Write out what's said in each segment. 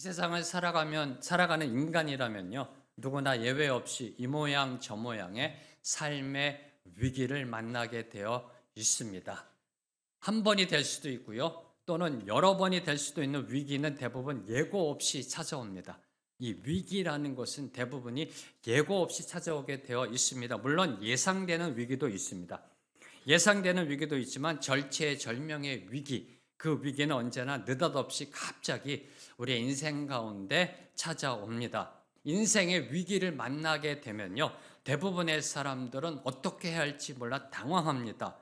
세상을 살아가는 인간이라면요, 누구나 예외 없이 이 모양 저 모양의 삶의 위기를 만나게 되어 있습니다. 한 번이 될 수도 있고요, 또는 여러 번이 될 수도 있는 위기는 대부분 예고 없이 찾아옵니다. 이 위기라는 것은 대부분이 예고 없이 찾아오게 되어 있습니다. 물론 예상되는 위기도 있습니다. 예상되는 위기도 있지만 절체절명의 위기, 그 위기는 언제나 느닷없이 갑자기 우리의 인생 가운데 찾아옵니다. 인생의 위기를 만나게 되면요, 대부분의 사람들은 어떻게 해야 할지 몰라 당황합니다.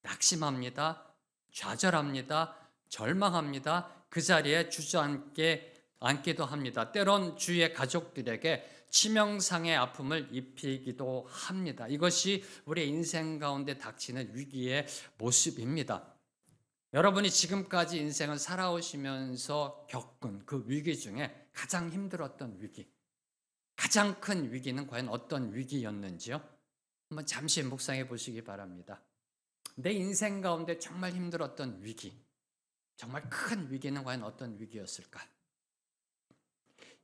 낙심합니다. 좌절합니다. 절망합니다. 그 자리에 주저앉게 앉기도 합니다. 때론 주위의 가족들에게 치명상의 아픔을 입히기도 합니다. 이것이 우리 인생 가운데 닥치는 위기의 모습입니다. 여러분이 지금까지 인생을 살아오시면서 겪은 그 위기 중에 가장 힘들었던 위기, 가장 큰 위기는 과연 어떤 위기였는지요? 한번 잠시 묵상해 보시기 바랍니다. 내 인생 가운데 정말 힘들었던 위기, 정말 큰 위기는 과연 어떤 위기였을까?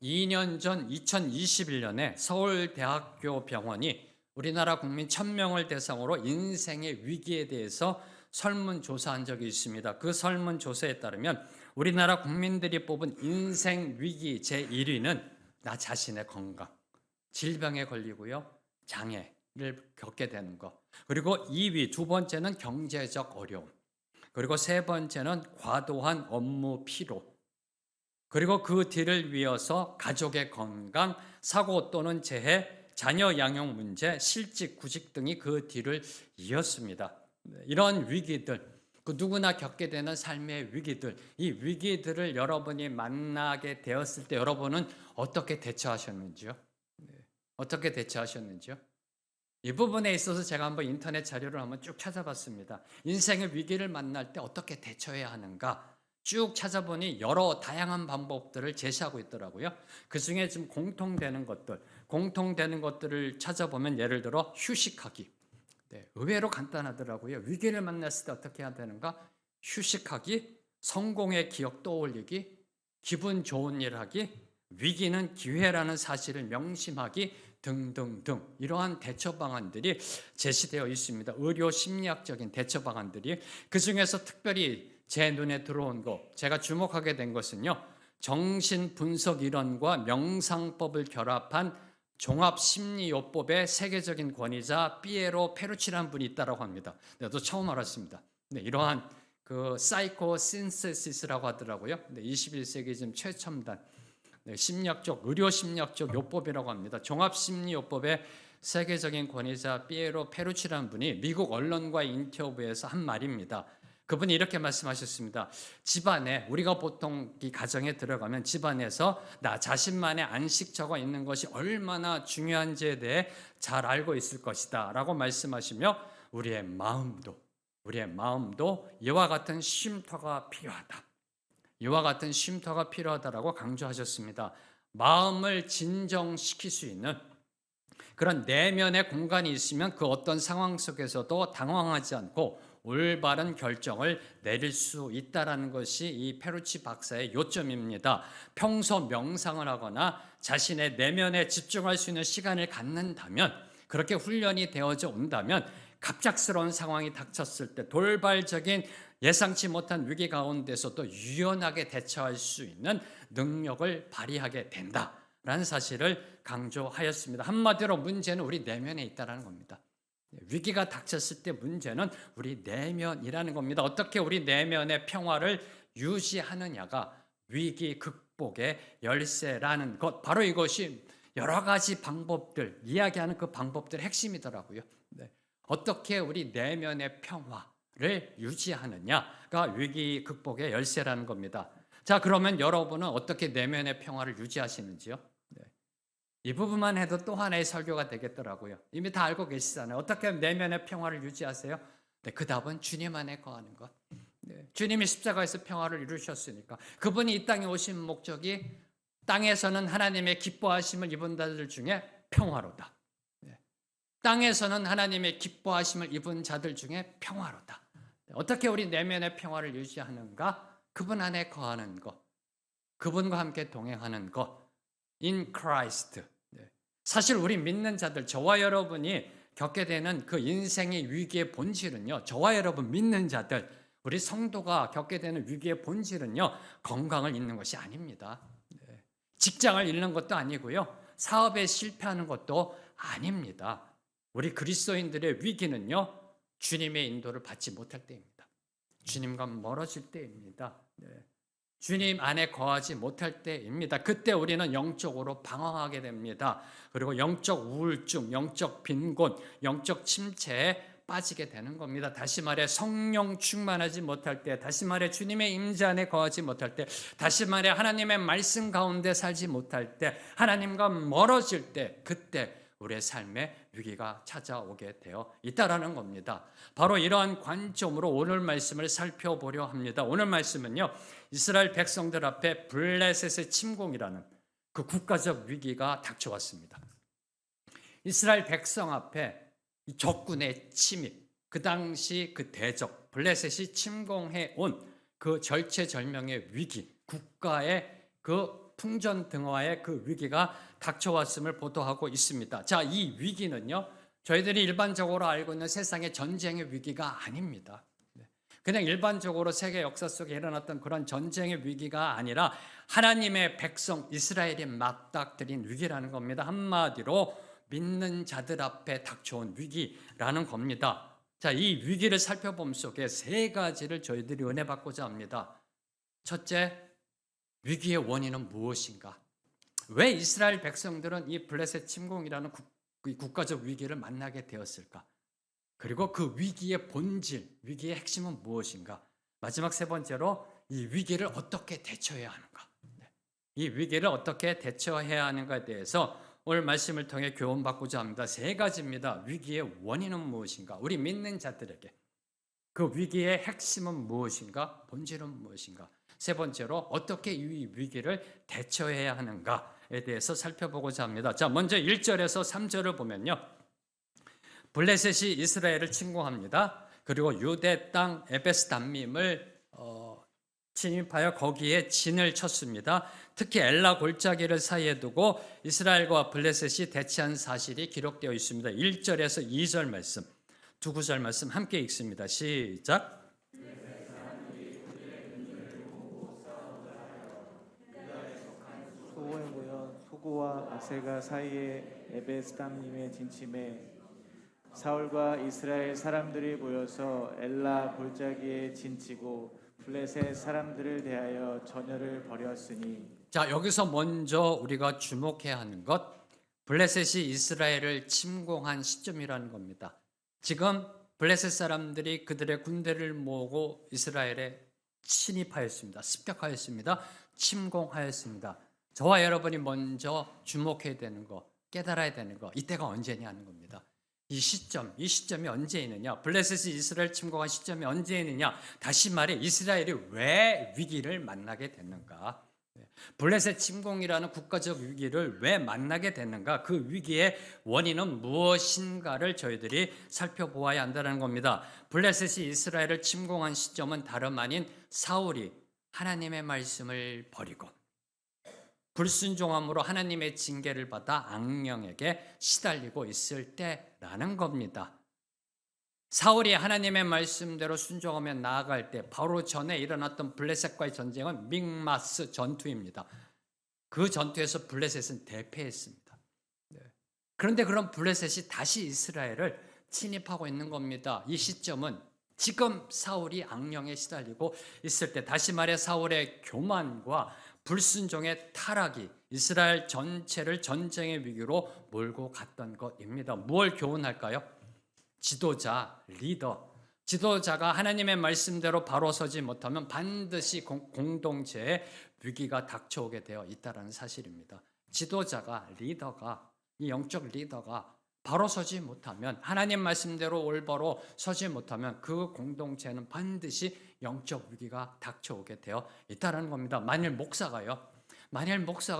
2년 전 2021년에 서울대학교 병원이 우리나라 국민 1000명을 대상으로 인생의 위기에 대해서 설문조사한 적이 있습니다. 그 설문조사에 따르면 우리나라 국민들이 뽑은 인생 위기 제1위는 나 자신의 건강, 질병에 걸리고요, 장애를 겪게 되는 것. 그리고 2위, 두 번째는 경제적 어려움. 그리고 세 번째는 과도한 업무 피로. 그리고 그 뒤를 이어서 가족의 건강, 사고 또는 재해, 자녀 양육 문제, 실직, 구직 등이 그 뒤를 이었습니다. 이런 위기들, 그 누구나 겪게 되는 삶의 위기들, 이 위기들을 여러분이 만나게 되었을 때 여러분은 어떻게 대처하셨는지요? 어떻게 대처하셨는지요? 이 부분에 있어서 제가 한번 인터넷 자료를 한번 쭉 찾아봤습니다. 인생의 위기를 만날 때 어떻게 대처해야 하는가? 쭉 찾아보니 여러 다양한 방법들을 제시하고 있더라고요. 그 중에 좀 공통되는 것들을 찾아보면 예를 들어 휴식하기. 네, 의외로 간단하더라고요. 위기를 만났을 때 어떻게 해야 되는가? 휴식하기, 성공의 기억 떠올리기, 기분 좋은 일 하기, 위기는 기회라는 사실을 명심하기 등등등 이러한 대처 방안들이 제시되어 있습니다. 의료 심리학적인 대처 방안들이 그중에서 특별히 제 눈에 들어온 거 제가 주목하게 된 것은요. 정신 분석 이론과 명상법을 결합한 종합심리요법의 세계적인 권위자 피에로 페루치라는 분이 있다고 합니다. 저도 처음 알았습니다. 네, 이러한 그 사이코신세시스라고 하더라고요. 네, 21세기 지금 최첨단 심리학적, 의료 심리학적 요법이라고 합니다. 종합심리요법의 세계적인 권위자 피에로 페루치라는 분이 미국 언론과의 인터뷰에서 한 말입니다. 그분이 이렇게 말씀하셨습니다. 집안에 우리가 보통 이 가정에 들어가면 집안에서 나 자신만의 안식처가 있는 것이 얼마나 중요한지에 대해 잘 알고 있을 것이다 라고 말씀하시며 우리의 마음도 이와 같은 쉼터가 필요하다. 이와 같은 쉼터가 필요하다라고 강조하셨습니다. 마음을 진정시킬 수 있는 그런 내면의 공간이 있으면 그 어떤 상황 속에서도 당황하지 않고 올바른 결정을 내릴 수 있다는 것이 이 페루치 박사의 요점입니다. 평소 명상을 하거나 자신의 내면에 집중할 수 있는 시간을 갖는다면, 그렇게 훈련이 되어져 온다면 갑작스러운 상황이 닥쳤을 때 돌발적인 예상치 못한 위기 가운데서도 유연하게 대처할 수 있는 능력을 발휘하게 된다라는 사실을 강조하였습니다. 한마디로 문제는 우리 내면에 있다는 겁니다. 위기가 닥쳤을 때 문제는 우리 내면이라는 겁니다. 어떻게 우리 내면의 평화를 유지하느냐가 위기 극복의 열쇠라는 것, 바로 이것이 여러 가지 방법들, 이야기하는 그 방법들의 핵심이더라고요. 네. 어떻게 우리 내면의 평화를 유지하느냐가 위기 극복의 열쇠라는 겁니다. 자, 그러면 여러분은 어떻게 내면의 평화를 유지하시는지요? 네. 이 부분만 해도 또 하나의 설교가 되겠더라고요. 이미 다 알고 계시잖아요. 어떻게 내면의 평화를 유지하세요? 네, 그 답은 주님 안에 거하는 것. 네, 주님이 십자가에서 평화를 이루셨으니까. 그분이 이 땅에 오신 목적이 땅에서는 하나님의 기뻐하심을 입은 자들 중에 평화로다. 네, 땅에서는 하나님의 기뻐하심을 입은 자들 중에 평화로다. 네, 어떻게 우리 내면의 평화를 유지하는가? 그분 안에 거하는 것. 그분과 함께 동행하는 것, in Christ. 네. 사실 우리 믿는 자들, 저와 여러분이 겪게 되는 그 인생의 위기의 본질은요, 저와 여러분 믿는 자들, 우리 성도가 겪게 되는 위기의 본질은요, 건강을 잃는 것이 아닙니다. 네. 직장을 잃는 것도 아니고요, 사업에 실패하는 것도 아닙니다. 우리 그리스도인들의 위기는요, 주님의 인도를 받지 못할 때입니다. 주님과 멀어질 때입니다. 네. 주님 안에 거하지 못할 때입니다. 그때 우리는 영적으로 방황하게 됩니다. 그리고 영적 우울증, 영적 빈곤, 영적 침체에 빠지게 되는 겁니다. 다시 말해 성령 충만하지 못할 때, 다시 말해 주님의 임재 안에 거하지 못할 때, 다시 말해 하나님의 말씀 가운데 살지 못할 때, 하나님과 멀어질 때, 그때 우리의 삶에 위기가 찾아오게 되어 있다라는 겁니다. 바로 이러한 관점으로 오늘 말씀을 살펴보려 합니다. 오늘 말씀은요, 이스라엘 백성들 앞에 블레셋의 침공이라는 그 국가적 위기가 닥쳐왔습니다. 이스라엘 백성 앞에 적군의 침입, 그 당시 그 대적 블레셋이 침공해 온 그 절체절명의 위기, 국가의 그 풍전등화의 그 위기가 닥쳐왔음을 보도하고 있습니다. 자, 이 위기는요, 저희들이 일반적으로 알고 있는 세상의 전쟁의 위기가 아닙니다. 그냥 일반적으로 세계 역사 속에 일어났던 그런 전쟁의 위기가 아니라 하나님의 백성 이스라엘이 맞닥뜨린 위기라는 겁니다. 한마디로 믿는 자들 앞에 닥쳐온 위기라는 겁니다. 자, 이 위기를 살펴봄 속에 세 가지를 저희들이 은혜 받고자 합니다. 첫째, 위기의 원인은 무엇인가? 왜 이스라엘 백성들은 이 블레셋 침공이라는 국가적 위기를 만나게 되었을까? 그리고 그 위기의 본질, 위기의 핵심은 무엇인가? 마지막 세 번째로 이 위기를 어떻게 대처해야 하는가? 이 위기를 어떻게 대처해야 하는가에 대해서 오늘 말씀을 통해 교훈받고자 합니다. 세 가지입니다. 위기의 원인은 무엇인가? 우리 믿는 자들에게 그 위기의 핵심은 무엇인가? 본질은 무엇인가? 세 번째로 어떻게 이 위기를 대처해야 하는가에 대해서 살펴보고자 합니다. 자, 먼저 1절에서 3절을 보면요, 블레셋이 이스라엘을 침공합니다. 그리고 유대 땅 에베스담밈을 침입하여 거기에 진을 쳤습니다. 특히 엘라 골짜기를 사이에 두고 이스라엘과 블레셋이 대치한 사실이 기록되어 있습니다. 1절에서 2절 말씀, 두 구절 말씀 함께 읽습니다. 시작. 소고에 모여 소고와 아세가 사이에 에베스담님의 진침에 사울과 이스라엘 사람들이 모여서 엘라 골짜기에 진치고 블레셋 사람들을 대하여 전열을 벌였으니. 자, 여기서 먼저 우리가 주목해야 하는 것, 블레셋이 이스라엘을 침공한 시점이라는 겁니다. 지금 블레셋 사람들이 그들의 군대를 모으고 이스라엘에 침입하였습니다. 습격하였습니다. 침공하였습니다. 저와 여러분이 먼저 주목해야 되는 거, 깨달아야 되는 거, 이때가 언제냐는 겁니다. 이 시점이 언제 있느냐? 블레셋이 이스라엘 침공한 시점이 언제 있느냐? 다시 말해 이스라엘이 왜 위기를 만나게 됐는가? 블레셋 침공이라는 국가적 위기를 왜 만나게 됐는가? 그 위기의 원인은 무엇인가를 저희들이 살펴보아야 한다는 겁니다. 블레셋이 이스라엘을 침공한 시점은 다름 아닌 사울이 하나님의 말씀을 버리고 불순종함으로 하나님의 징계를 받아 악령에게 시달리고 있을 때라는 겁니다. 사울이 하나님의 말씀대로 순종하며 나아갈 때 바로 전에 일어났던 블레셋과의 전쟁은 믹마스 전투입니다. 그 전투에서 블레셋은 대패했습니다. 그런데 그런 블레셋이 다시 이스라엘을 침입하고 있는 겁니다. 이 시점은 지금 사울이 악령에 시달리고 있을 때, 다시 말해 사울의 교만과 불순종의 타락이 이스라엘 전체를 전쟁의 위기로 몰고 갔던 것입니다. 뭘 교훈할까요? 지도자, 리더, 지도자가 하나님의 말씀대로 바로 서지 못하면 반드시 공동체에 위기가 닥쳐오게 되어 있다는 사실입니다. 지도자가, 리더가, 이 영적 리더가 바로 서지 못하면, 하나님 말씀대로 올바로 서지 못하면 그 공동체는 반드시 영적 위기가 닥쳐오게 되어 있다는 겁니다. 만일 목사가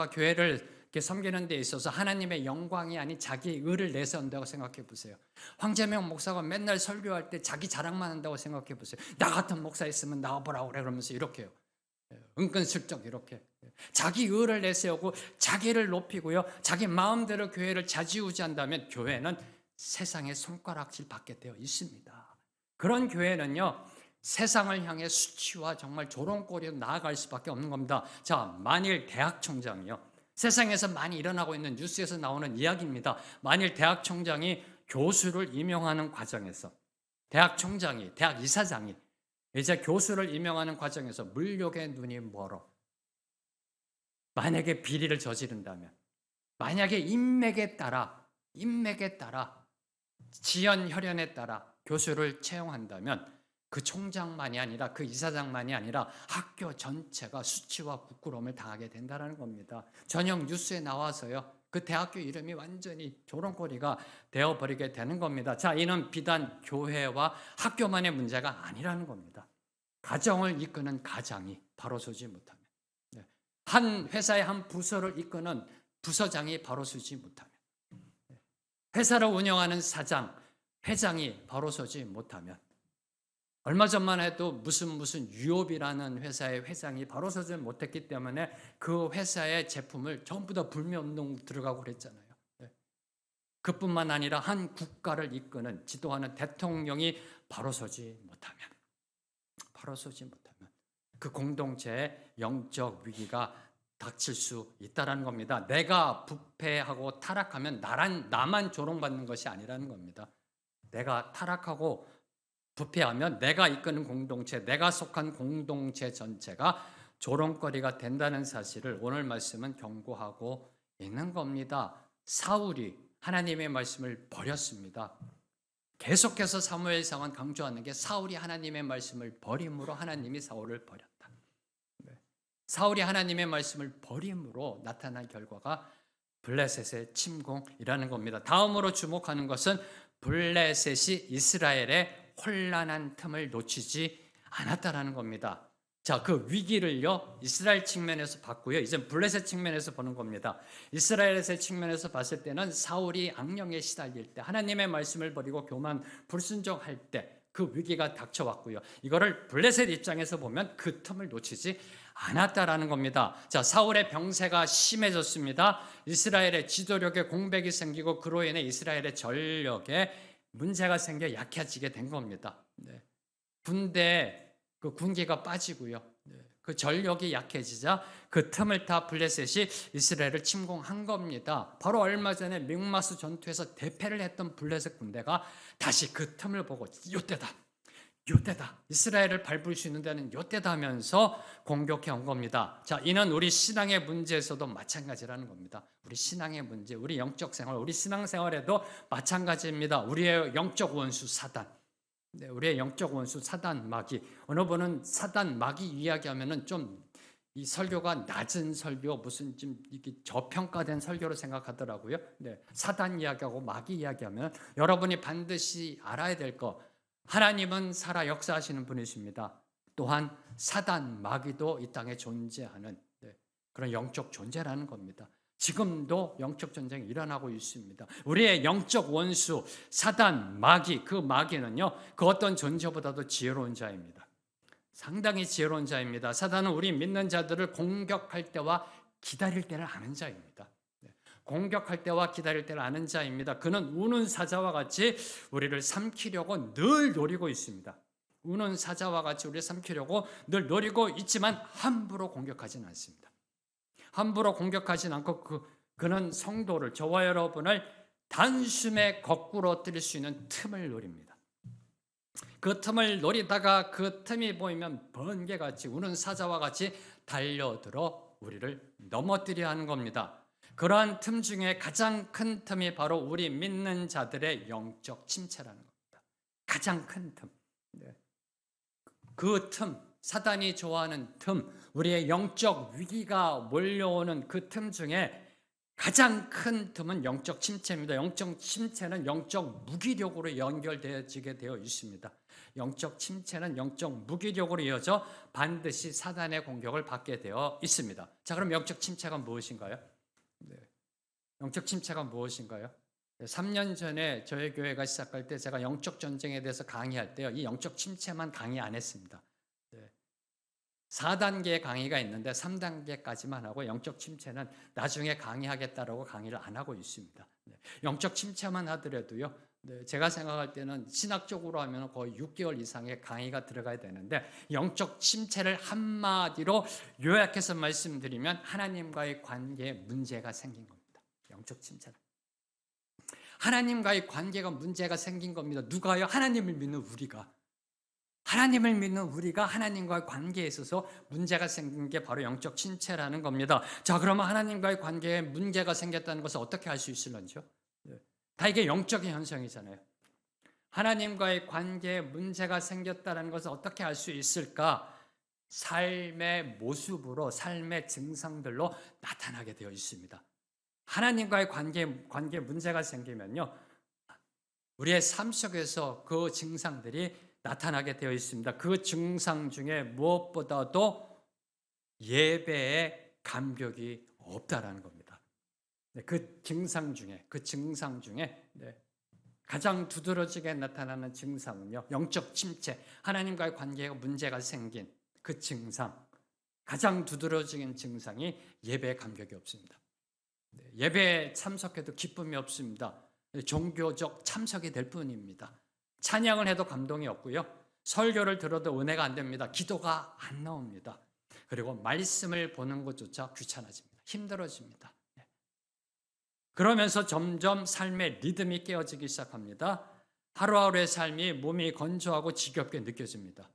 교회를 이렇게 섬기는 데 있어서 하나님의 영광이 아닌 자기 의를 내세운다고 생각해 보세요. 황재명 목사가 맨날 설교할 때 자기 자랑만 한다고 생각해 보세요. 나 같은 목사 있으면 나와보라고 그래, 그러면서 이렇게 해요. 은근슬쩍 이렇게 자기 의를 내세우고 자기를 높이고요, 자기 마음대로 교회를 좌지우지한다면 교회는 세상의 손가락질 받게 되어 있습니다. 그런 교회는요, 세상을 향해 수치와 정말 조롱거리로 나아갈 수밖에 없는 겁니다. 자, 만일 대학 총장이요, 세상에서 많이 일어나고 있는 뉴스에서 나오는 이야기입니다. 만일 대학 총장이 교수를 임용하는 과정에서, 대학 총장이, 대학 이사장이 이제 교수를 임명하는 과정에서 물욕의 눈이 멀어 만약에 비리를 저지른다면, 만약에 인맥에 따라 지연 혈연에 따라 교수를 채용한다면 그 총장만이 아니라, 그 이사장만이 아니라 학교 전체가 수치와 부끄러움을 당하게 된다는 겁니다. 저녁 뉴스에 나와서요, 그 대학교 이름이 완전히 조롱거리가 되어버리게 되는 겁니다. 자, 이는 비단 교회와 학교만의 문제가 아니라는 겁니다. 가정을 이끄는 가장이 바로 서지 못하면, 한 회사의 한 부서를 이끄는 부서장이 바로 서지 못하면, 회사를 운영하는 사장, 회장이 바로 서지 못하면, 얼마 전만 해도 무슨 유업이라는 회사의 회장이 바로 서지 못했기 때문에 그 회사의 제품을 전부 다 불매운동 들어가고 그랬잖아요. 그뿐만 아니라 한 국가를 이끄는, 지도하는 대통령이 바로 서지 못하면 그 공동체의 영적 위기가 닥칠 수 있다는 겁니다. 내가 부패하고 타락하면 나만 조롱받는 것이 아니라는 겁니다. 내가 타락하고 부패하면 내가 이끄는 공동체, 내가 속한 공동체 전체가 조롱거리가 된다는 사실을 오늘 말씀은 경고하고 있는 겁니다. 사울이 하나님의 말씀을 버렸습니다. 계속해서 사무엘상은 강조하는 게 사울이 하나님의 말씀을 버림으로 하나님이 사울을 버렸다. 사울이 하나님의 말씀을 버림으로 나타난 결과가 블레셋의 침공이라는 겁니다. 다음으로 주목하는 것은 블레셋이 이스라엘의 혼란한 틈을 놓치지 않았다라는 겁니다. 자, 그 위기를요, 이스라엘 측면에서 봤고요, 이제 블레셋 측면에서 보는 겁니다. 이스라엘의 측면에서 봤을 때는 사울이 악령에 시달릴 때, 하나님의 말씀을 버리고 교만 불순종할 때 그 위기가 닥쳐왔고요, 이거를 블레셋 입장에서 보면 그 틈을 놓치지 않았다라는 겁니다. 자, 사울의 병세가 심해졌습니다. 이스라엘의 지도력에 공백이 생기고 그로 인해 이스라엘의 전력에 문제가 생겨 약해지게 된 겁니다. 군대에 그 군기가 빠지고요, 그 전력이 약해지자 그 틈을 타 블레셋이 이스라엘을 침공한 겁니다. 바로 얼마 전에 믹마스 전투에서 대패를 했던 블레셋 군대가 다시 그 틈을 보고 요때다, 이스라엘을 밟을 수 있는 데는 요때다 하면서 공격해 온 겁니다. 자, 이는 우리 신앙의 문제에서도 마찬가지라는 겁니다. 우리 신앙의 문제, 우리 영적 생활, 우리 신앙생활에도 마찬가지입니다. 우리의 영적 원수 사단, 우리의 영적 원수 사단 마귀. 어느 분은 사단 마귀 이야기하면은 좀 이 설교가 낮은 설교, 무슨 좀 이렇게 저평가된 설교로 생각하더라고요. 사단 이야기하고 마귀 이야기하면 여러분이 반드시 알아야 될 거, 하나님은 살아 역사하시는 분이십니다. 또한 사단 마귀도 이 땅에 존재하는 그런 영적 존재라는 겁니다. 지금도 영적 전쟁이 일어나고 있습니다. 우리의 영적 원수 사단 마귀, 그 마귀는요, 그 어떤 존재보다도 지혜로운 자입니다. 상당히 지혜로운 자입니다. 사단은 우리 믿는 자들을 공격할 때와 기다릴 때를 아는 자입니다. 공격할 때와 기다릴 때를 아는 자입니다. 그는 우는 사자와 같이 우리를 삼키려고 늘 노리고 있습니다. 우는 사자와 같이 우리를 삼키려고 늘 노리고 있지만 함부로 공격하지는 않습니다. 함부로 공격하진 않고 그는 성도를, 저와 여러분을 단숨에 거꾸로 뜨릴 수 있는 틈을 노립니다. 그 틈을 노리다가 그 틈이 보이면 번개같이 우는 사자와 같이 달려들어 우리를 넘어뜨려 하는 겁니다. 그러한 틈 중에 가장 큰 틈이 바로 우리 믿는 자들의 영적 침체라는 겁니다. 가장 큰 틈. 그 틈, 사단이 좋아하는 틈, 우리의 영적 위기가 몰려오는 그 틈 중에 가장 큰 틈은 영적 침체입니다. 영적 침체는 영적 무기력으로 연결되어지게 되어 있습니다. 영적 침체는 영적 무기력으로 이어져 반드시 사단의 공격을 받게 되어 있습니다. 자, 그럼 영적 침체가 무엇인가요? 영적 침체가 무엇인가요? 3년 전에 저희 교회가 시작할 때 제가 영적 전쟁에 대해서 강의할 때요, 이 영적 침체만 강의 안 했습니다. 4단계의 강의가 있는데 3단계까지만 하고 영적 침체는 나중에 강의하겠다라고 강의를 안 하고 있습니다. 영적 침체만 하더라도요. 제가 생각할 때는 신학적으로 하면 거의 6개월 이상의 강의가 들어가야 되는데 영적 침체를 한마디로 요약해서 말씀드리면 하나님과의 관계에 문제가 생긴 겁니다. 영적 침체는. 하나님과의 관계가 문제가 생긴 겁니다. 누가요? 하나님을 믿는 우리가. 하나님을 믿는 우리가 하나님과의 관계에 있어서 문제가 생긴 게 바로 영적 침체라는 겁니다. 자, 그러면 하나님과의 관계에 문제가 생겼다는 것을 어떻게 알 수 있을런지요? 다 이게 영적인 현상이잖아요. 하나님과의 관계에 문제가 생겼다는 것을 어떻게 알 수 있을까? 삶의 모습으로, 삶의 증상들로 나타나게 되어 있습니다. 하나님과의 관계에 문제가 생기면요, 우리의 삶 속에서 그 증상들이 나타나게 되어 있습니다. 그 증상 중에 무엇보다도 예배에 감격이 없다라는 겁니다. 그 증상 중에 가장 두드러지게 나타나는 증상은요, 영적 침체, 하나님과의 관계가 문제가 생긴 그 증상, 가장 두드러지는 증상이 예배에 감격이 없습니다. 예배에 참석해도 기쁨이 없습니다. 종교적 참석이 될 뿐입니다. 찬양을 해도 감동이 없고요. 설교를 들어도 은혜가 안 됩니다. 기도가 안 나옵니다. 그리고 말씀을 보는 것조차 귀찮아집니다. 힘들어집니다. 그러면서 점점 삶의 리듬이 깨어지기 시작합니다. 하루하루의 삶이 몸이 건조하고 지겹게 느껴집니다.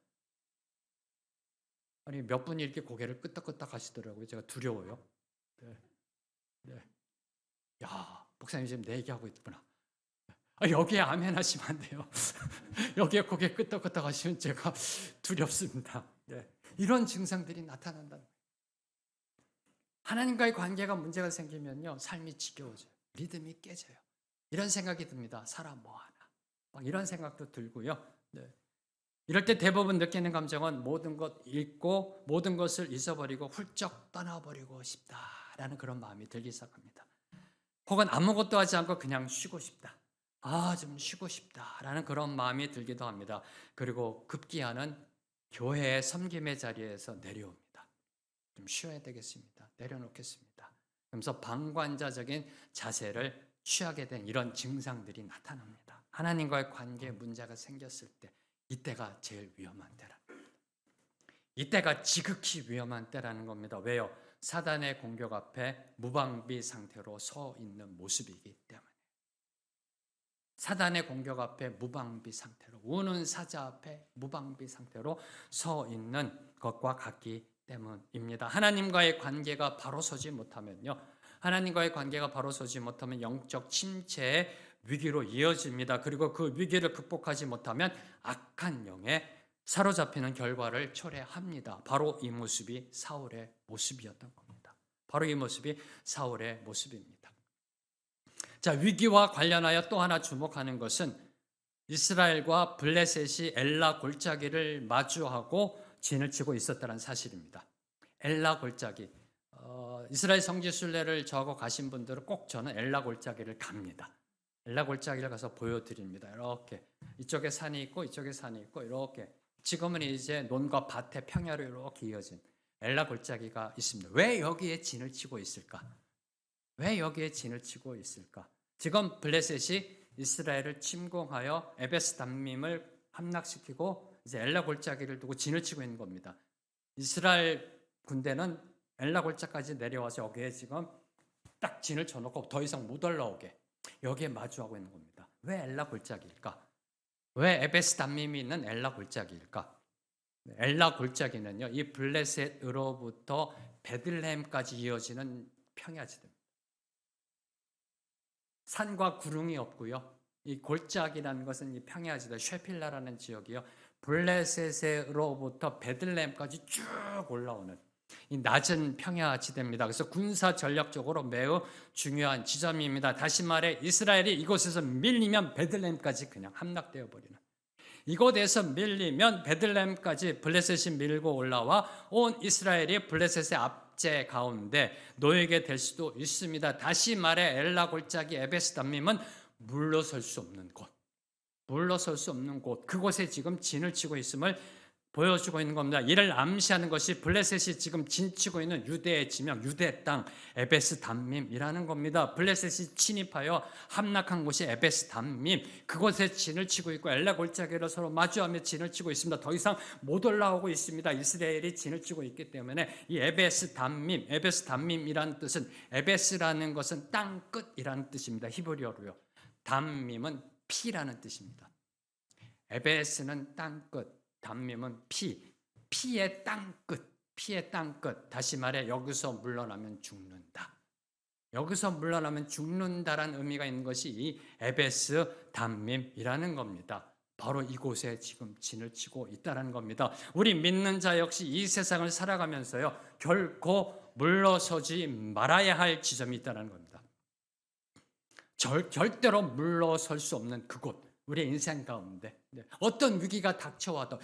아니, 몇 분이 이렇게 고개를 끄덕끄덕 하시더라고요. 제가 두려워요. 야, 목사님 지금 내 얘기하고 있구나. 여기에 아멘 하시면 안 돼요. 여기에 고개 끄덕끄덕 하시면 제가 두렵습니다. 이런 증상들이 나타난다는 거예요. 하나님과의 관계가 문제가 생기면요, 삶이 지겨워져요. 리듬이 깨져요. 이런 생각이 듭니다. 살아 뭐하나. 막 이런 생각도 들고요. 이럴 때 대부분 느끼는 감정은 모든 것 잊고 모든 것을 잊어버리고 훌쩍 떠나버리고 싶다라는 그런 마음이 들기 시작합니다. 혹은 아무것도 하지 않고 그냥 쉬고 싶다. 좀 쉬고 싶다라는 그런 마음이 들기도 합니다. 그리고 급기야는 교회의 섬김의 자리에서 내려옵니다. 좀 쉬어야 되겠습니다. 내려놓겠습니다. 그러면서 방관자적인 자세를 취하게 된 이런 증상들이 나타납니다. 하나님과의 관계에 문제가 생겼을 때 이때가 제일 위험한 때라는 겁니다. 이때가 지극히 위험한 때라는 겁니다. 왜요? 사단의 공격 앞에 무방비 상태로 서 있는 모습이기 때문에. 사단의 공격 앞에 무방비 상태로, 우는 사자 앞에 무방비 상태로 서 있는 것과 같기 때문입니다. 하나님과의 관계가 바로 서지 못하면요, 하나님과의 관계가 바로 서지 못하면 영적 침체의 위기로 이어집니다. 그리고 그 위기를 극복하지 못하면 악한 영에 사로잡히는 결과를 초래합니다. 바로 이 모습이 사울의 모습이었던 겁니다. 바로 이 모습이 사울의 모습입니다. 자, 위기와 관련하여 또 하나 주목하는 것은 이스라엘과 블레셋이 엘라 골짜기를 마주하고 진을 치고 있었다는 사실입니다. 엘라 골짜기, 이스라엘 성지순례를 저하고 가신 분들은 꼭 저는 엘라 골짜기를 갑니다. 엘라 골짜기를 가서 보여드립니다. 이렇게 이쪽에 산이 있고 이쪽에 산이 있고 이렇게 지금은 이제 논과 밭의 평야로 이렇게 이어진 엘라 골짜기가 있습니다. 왜 여기에 진을 치고 있을까? 왜 여기에 진을 치고 있을까? 지금 블레셋이 이스라엘을 침공하여 에베스 담밈을 함락시키고 이제 엘라 골짜기를 두고 진을 치고 있는 겁니다. 이스라엘 군대는 엘라 골짜기까지 내려와서 여기에 지금 딱 진을 쳐놓고 더 이상 못 올라오게 여기에 마주하고 있는 겁니다. 왜 엘라 골짜기일까? 왜 에베스 담밈이 있는 엘라 골짜기일까? 엘라 골짜기는요, 이 블레셋으로부터 베들레헴까지 이어지는 평야지대입니다. 산과 구릉이 없고요. 이 골짜기라는 것은 이 평야지대 쉐필라라는 지역이요, 블레셋으로부터 베들레헴까지 쭉 올라오는 이 낮은 평야지대입니다. 그래서 군사 전략적으로 매우 중요한 지점입니다. 다시 말해 이스라엘이 이곳에서 밀리면 베들레헴까지 그냥 함락되어 버리는, 이곳에서 밀리면 베들레헴까지 블레셋이 밀고 올라와 온 이스라엘이 블레셋의 압제 가운데 놓이게 될 수도 있습니다. 다시 말해 엘라 골짜기 에베스 담밈은 물러설 수 없는 곳, 그곳에 지금 진을 치고 있음을 보여주고 있는 겁니다. 이를 암시하는 것이 블레셋이 지금 진치고 있는 유대의 지명, 유대 땅 에베스 담밈이라는 겁니다. 블레셋이 침입하여 함락한 곳이 에베스 담밈, 그곳에 진을 치고 있고 엘라 골짜기를 서로 마주하며 진을 치고 있습니다. 더 이상 못 올라오고 있습니다. 이스라엘이 진을 치고 있기 때문에 이 에베스 담밈이라는 뜻은, 에베스라는 것은 땅 끝이라는 뜻입니다. 히브리어로요. 담밈은 피라는 뜻입니다. 에베스는 땅 끝, 담밈은 피의 땅끝, 피의 땅끝. 다시 말해 여기서 물러나면 죽는다. 여기서 물러나면 죽는다라는 의미가 있는 것이 이 에베스 담밈이라는 겁니다. 바로 이곳에 지금 진을 치고 있다는 겁니다. 우리 믿는 자 역시 이 세상을 살아가면서요, 결코 물러서지 말아야 할 지점이 있다는 겁니다. 절대로 물러설 수 없는 그곳, 우리의 인생 가운데 어떤 위기가 닥쳐와도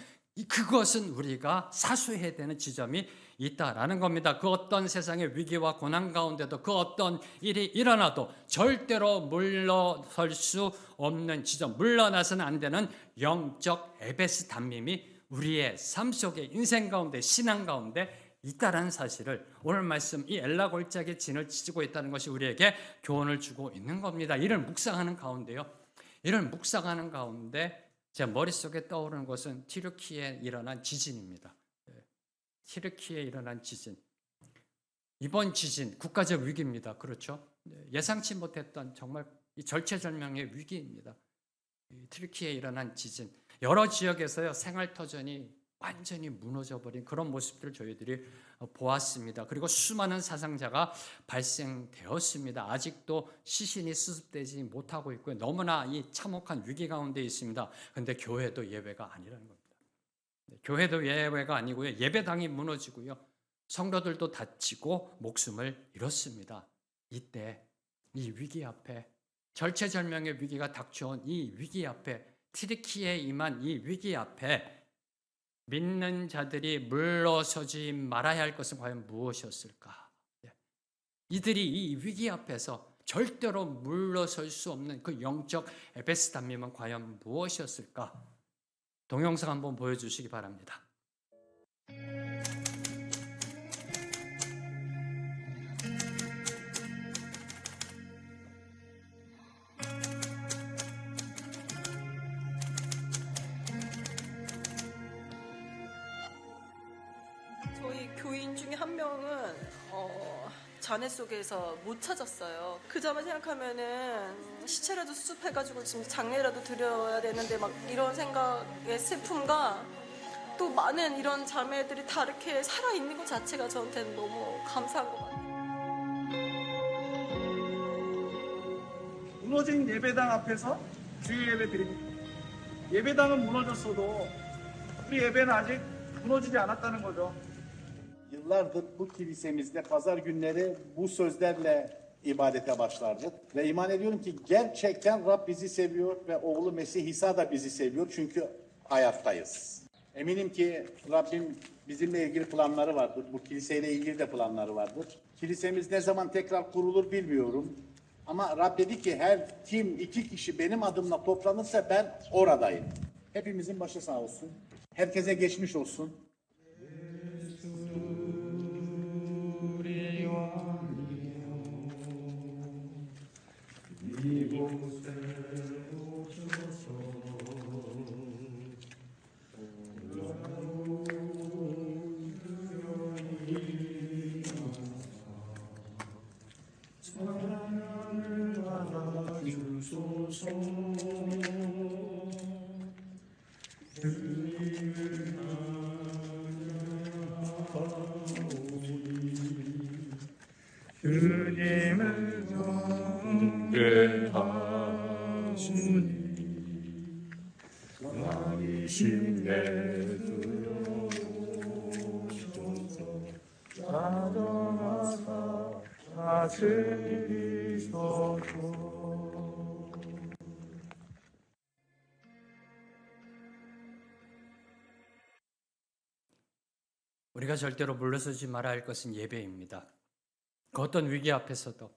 그것은 우리가 사수해야 되는 지점이 있다라는 겁니다. 그 어떤 세상의 위기와 고난 가운데도, 그 어떤 일이 일어나도 절대로 물러설 수 없는 지점, 물러나서는 안 되는 영적 에베스 담밈이 우리의 삶 속에, 인생 가운데, 신앙 가운데 있다라는 사실을 오늘 말씀 이 엘라 골짜기에 진을 치고 있다는 것이 우리에게 교훈을 주고 있는 겁니다. 이를 묵상하는 가운데요, 이를 묵상하는 가운데 제 머릿속에 떠오르는 것은 튀르키예에 일어난 지진입니다. 튀르키예에 일어난 지진. 이번 지진 국가적 위기입니다. 그렇죠? 예상치 못했던 정말 이 절체절명의 위기입니다. 튀르키예에 일어난 지진. 여러 지역에서요, 생활터전이 완전히 무너져버린 그런 모습들을 저희들이 보았습니다. 그리고 수많은 사상자가 발생되었습니다. 아직도 시신이 수습되지 못하고 있고요. 너무나 이 참혹한 위기 가운데 있습니다. 그런데 교회도 예외가 아니라는 겁니다. 교회도 예외가 아니고요. 예배당이 무너지고요. 성도들도 다치고 목숨을 잃었습니다. 이때 이 위기 앞에, 절체절명의 위기가 닥쳐온 이 위기 앞에, 튀르키예에 임한 이 위기 앞에 믿는 자들이 물러서지 말아야 할 것은 과연 무엇이었을까? 이들이 이 위기 앞에서 절대로 물러설 수 없는 그 영적 에베스 담밈은 과연 무엇이었을까? 동영상 한번 보여주시기 바랍니다. 저희 교인 중에 한 명은 잔해 속에서 못 찾았어요. 그 점을 생각하면은 시체라도 수습해가지고 지금 장례라도 드려야 되는데 막 이런 생각의 슬픔과 또 많은 이런 자매들이 다 이렇게 살아있는 것 자체가 저한테는 너무 감사한 것 같아요. 무너진 예배당 앞에서 주일 예배 드립니다. 예배당은 무너졌어도 우리 예배는 아직 무너지지 않았다는 거죠. Yıllardır bu kilisemizde pazar günleri bu sözlerle ibadete başlardık. Ve iman ediyorum ki gerçekten Rab bizi seviyor ve oğlu Mesih İsa da bizi seviyor çünkü hayattayız. Eminim ki Rabbim bizimle ilgili planları vardır. Bu kiliseyle ilgili de planları vardır. Kilisemiz ne zaman tekrar kurulur bilmiyorum. Ama Rab dedi ki her kim 2 kişi benim adımla toplanırsa ben oradayım. Hepimizin başı sağ olsun. Herkese geçmiş olsun. 주님을 경배하시니 왕이신 내주여 오소서 찾아와서 다스리소서. 우리가 절대로 물러서지 말아야 할 것은 예배입니다. 그 어떤 위기 앞에서도,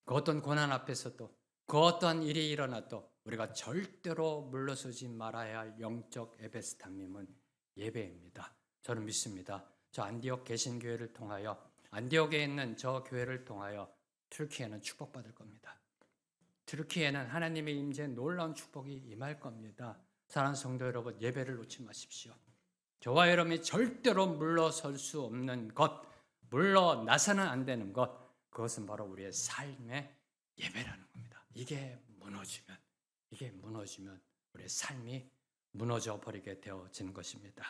그 어떤 고난 앞에서도, 그 어떤 일이 일어나도 우리가 절대로 물러서지 말아야 할 영적 에베스 담밈은 예배입니다. 저는 믿습니다. 저 안디옥 개신교회를 통하여, 안디옥에 있는 저 교회를 통하여 튀르키예는 축복받을 겁니다. 튀르키예는 하나님의 임재에 놀라운 축복이 임할 겁니다. 사랑하는 성도 여러분, 예배를 놓지 마십시오. 저와 여러분이 절대로 물러설 수 없는 것, 물러나서는 안 되는 것, 그것은 바로 우리의 삶의 예배라는 겁니다. 이게 무너지면 우리의 삶이 무너져 버리게 되어지는 것입니다.